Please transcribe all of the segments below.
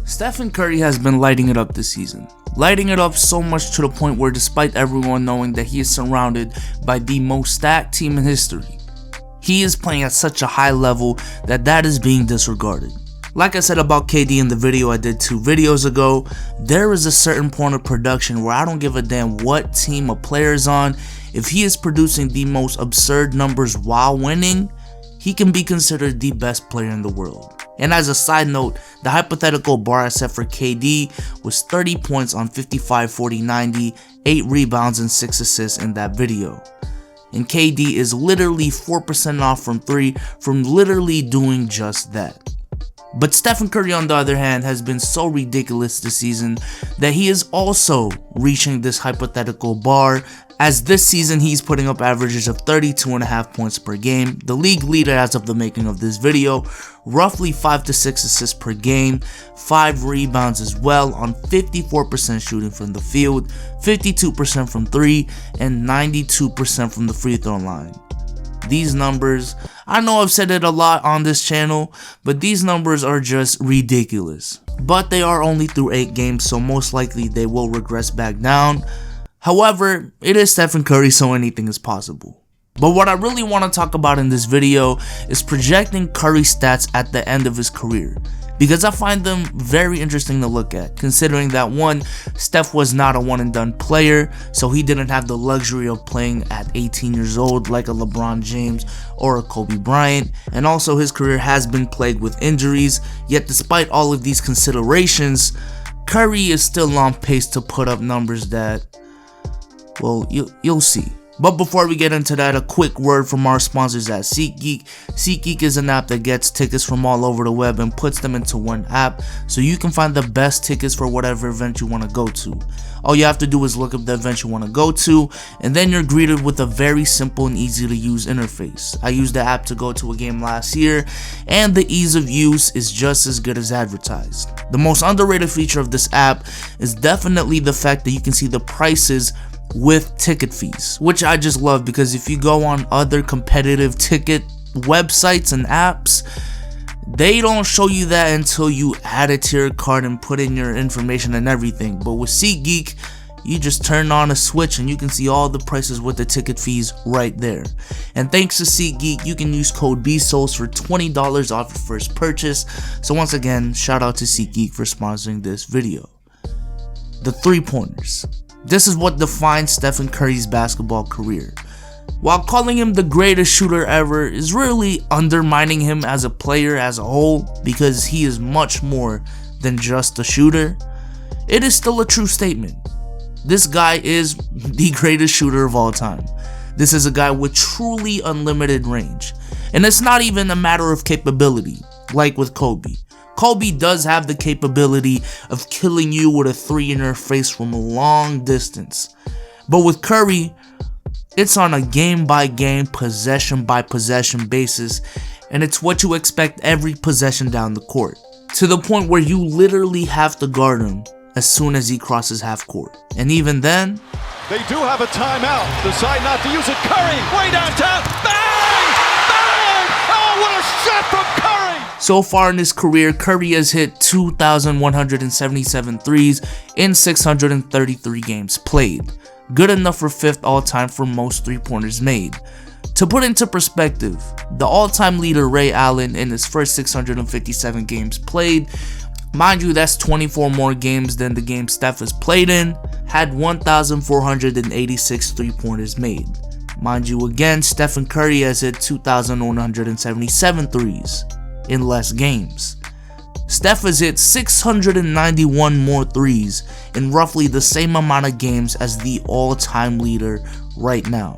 Stephen Curry has been lighting it up this season. Lighting it up so much to the point where, despite everyone knowing that he is surrounded by the most stacked team in history, he is playing at such a high level that is being disregarded. Like I said about KD in the video I did 2 videos ago, there is a certain point of production where I don't give a damn what team a player is on. If he is producing the most absurd numbers while winning, he can be considered the best player in the world. And as a side note, the hypothetical bar I set for KD was 30 points on 55, 40, 90, 8 rebounds and 6 assists in that video. And KD is literally 4% off from 3 from literally doing just that. But Stephen Curry, on the other hand, has been so ridiculous this season that he is also reaching this hypothetical bar, as this season he's putting up averages of 32.5 points per game, the league leader as of the making of this video, roughly 5 to 6 assists per game, 5 rebounds as well on 54% shooting from the field, 52% from 3, and 92% from the free throw line. These numbers, I know I've said it a lot on this channel, but these numbers are just ridiculous. But they are only through 8 games, so most likely they will regress back down. However, it is Stephen Curry, so anything is possible. But what I really want to talk about in this video is projecting Curry's stats at the end of his career, because I find them very interesting to look at, considering that 1, Steph was not a one and done player, so he didn't have the luxury of playing at 18 years old like a LeBron James or a Kobe Bryant, and also his career has been plagued with injuries. Yet despite all of these considerations, Curry is still on pace to put up numbers that, well, you'll see. But before we get into that, a quick word from our sponsors at SeatGeek. SeatGeek is an app that gets tickets from all over the web and puts them into one app, so you can find the best tickets for whatever event you want to go to. All you have to do is look up the event you want to go to, and then you're greeted with a very simple and easy to use interface. I used the app to go to a game last year, and the ease of use is just as good as advertised. The most underrated feature of this app is definitely the fact that you can see the prices with ticket fees, which I just love, because if you go on other competitive ticket websites and apps, they don't show you that until you add it to your cart and put in your information and everything. But with SeatGeek, you just turn on a switch and you can see all the prices with the ticket fees right there. And thanks to SeatGeek, you can use code BSouls for $20 off your first purchase. So once again, shout out to SeatGeek for sponsoring this video. The 3-pointers. This is what defines Stephen Curry's basketball career. While calling him the greatest shooter ever is really undermining him as a player as a whole, because he is much more than just a shooter, it is still a true statement. This guy is the greatest shooter of all time. This is a guy with truly unlimited range. And it's not even a matter of capability, like with Kobe. Kobe does have the capability of killing you with a 3 in your face from a long distance. But with Curry, it's on a game-by-game, possession-by-possession basis, and it's what you expect every possession down the court, to the point where you literally have to guard him as soon as he crosses half court. And even then, they do have a timeout. Decide not to use it. Curry, way downtown. Bang! Bang! Oh, what a shot from Curry! So far in his career, Curry has hit 2,177 threes in 633 games played. Good enough for 5th all-time for most 3-pointers made. To put into perspective, the all-time leader Ray Allen in his first 657 games played, mind you that's 24 more games than the game Steph has played in, had 1,486 3-pointers made. Mind you again, Stephen Curry has hit 2,177 threes in less games. Steph has hit 691 more threes in roughly the same amount of games as the all-time leader right now.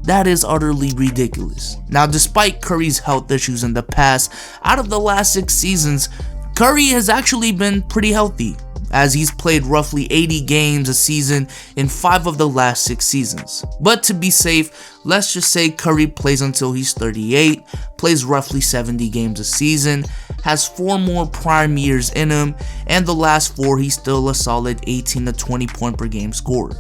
That is utterly ridiculous. Now, despite Curry's health issues in the past, out of the last 6 seasons, Curry has actually been pretty healthy, as he's played roughly 80 games a season in 5 of the last 6 seasons. But to be safe, let's just say Curry plays until he's 38, plays roughly 70 games a season, has 4 more prime years in him, and the last 4 he's still a solid 18 to 20 point per game scorer.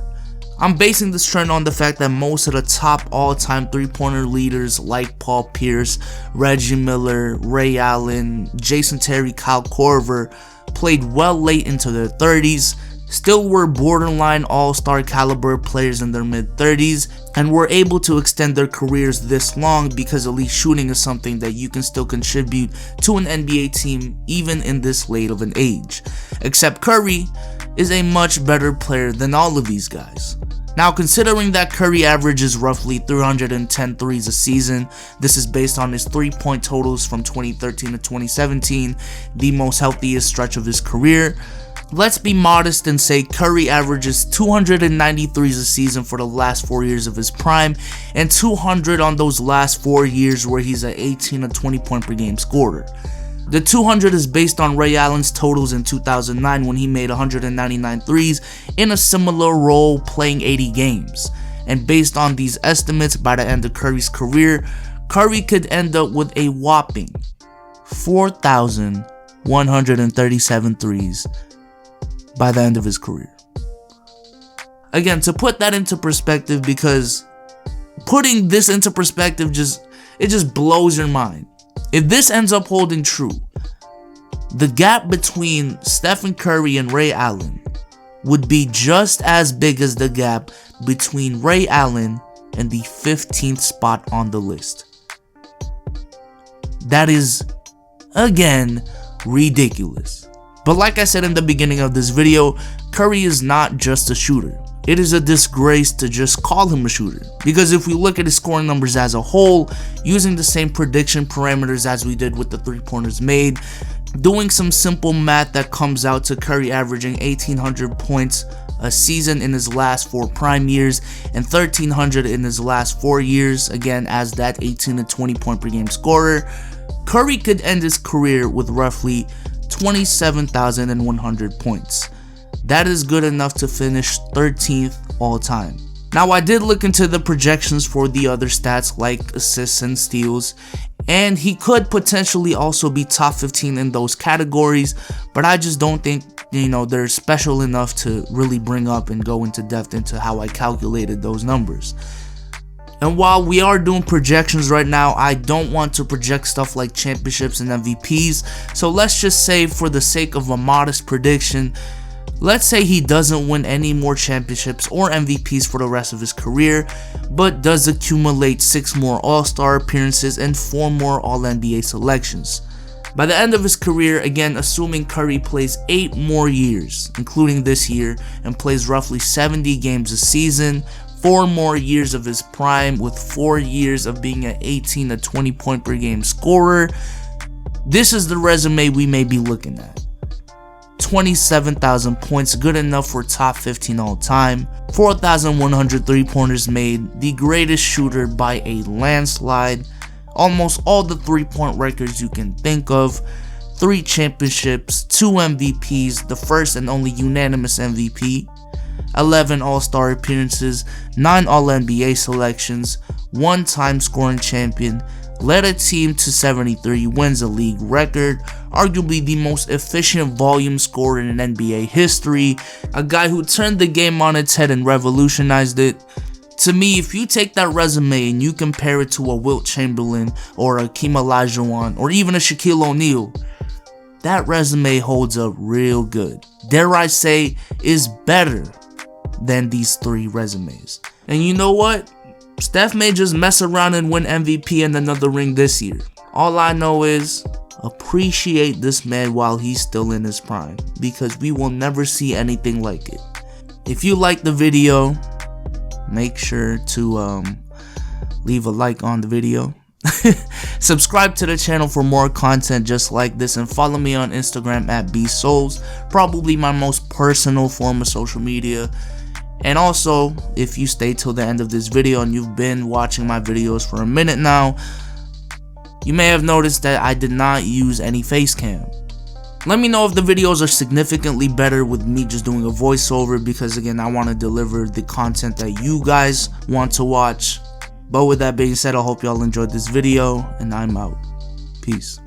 I'm basing this trend on the fact that most of the top all-time 3-pointer leaders like Paul Pierce, Reggie Miller, Ray Allen, Jason Terry, Kyle Korver, played well late into their 30s, still were borderline all-star caliber players in their mid-30s, and were able to extend their careers this long because elite shooting is something that you can still contribute to an NBA team even in this late of an age. Except Curry is a much better player than all of these guys. Now, considering that Curry averages roughly 310 threes a season, this is based on his 3-point totals from 2013 to 2017, the most healthiest stretch of his career. Let's be modest and say Curry averages 290 threes a season for the last 4 years of his prime, and 200 on those last 4 years where he's an 18 to 20 point per game scorer. The 200 is based on Ray Allen's totals in 2009 when he made 199 threes in a similar role playing 80 games. And based on these estimates, by the end of Curry's career, Curry could end up with a whopping 4,137 threes by the end of his career. Again, to put that into perspective, because putting this into perspective just blows your mind. If this ends up holding true, the gap between Stephen Curry and Ray Allen would be just as big as the gap between Ray Allen and the 15th spot on the list. That is, again, ridiculous. But like I said in the beginning of this video, Curry is not just a shooter. It is a disgrace to just call him a shooter, because if we look at his scoring numbers as a whole, using the same prediction parameters as we did with the 3-pointers made, doing some simple math, that comes out to Curry averaging 1,800 points a season in his last 4 prime years and 1,300 in his last 4 years, again as that 18 to 20 point per game scorer. Curry could end his career with roughly 27,100 points. That is good enough to finish 13th all time. Now, I did look into the projections for the other stats like assists and steals, and he could potentially also be top 15 in those categories, but I just don't think, they're special enough to really bring up and go into depth into how I calculated those numbers. And while we are doing projections right now, I don't want to project stuff like championships and MVPs, so let's just say, for the sake of a modest prediction, let's say he doesn't win any more championships or MVPs for the rest of his career, but does accumulate 6 more All-Star appearances and 4 more All-NBA selections. By the end of his career, again assuming Curry plays 8 more years, including this year, and plays roughly 70 games a season, 4 more years of his prime with 4 years of being an 18 to 20 point per game scorer, this is the resume we may be looking at. 27,000 points, good enough for top 15 all time, 4,100 3-pointers made, the greatest shooter by a landslide, almost all the 3-point records you can think of, 3 championships, 2 MVPs, the first and only unanimous MVP, 11 All-Star appearances, 9 All-NBA selections, 1-time scoring champion, led a team to 73 wins, a league record, arguably the most efficient volume scorer in NBA history, a guy who turned the game on its head and revolutionized it. To me, if you take that resume and you compare it to a Wilt Chamberlain or a Hakeem Olajuwon or even a Shaquille O'Neal, that resume holds up real good. Dare I say, is better than these 3 resumes. And you know what? Steph may just mess around and win MVP and another ring this year. All I know is appreciate this man while he's still in his prime, because we will never see anything like it. If you like the video, make sure to leave a like on the video. Subscribe to the channel for more content just like this, and follow me on Instagram at bsouls, probably my most personal form of social media. And also, if you stay till the end of this video and you've been watching my videos for a minute now, you may have noticed that I did not use any face cam. Let me know if the videos are significantly better with me just doing a voiceover, because again, I want to deliver the content that you guys want to watch. But with that being said, I hope y'all enjoyed this video, and I'm out. Peace.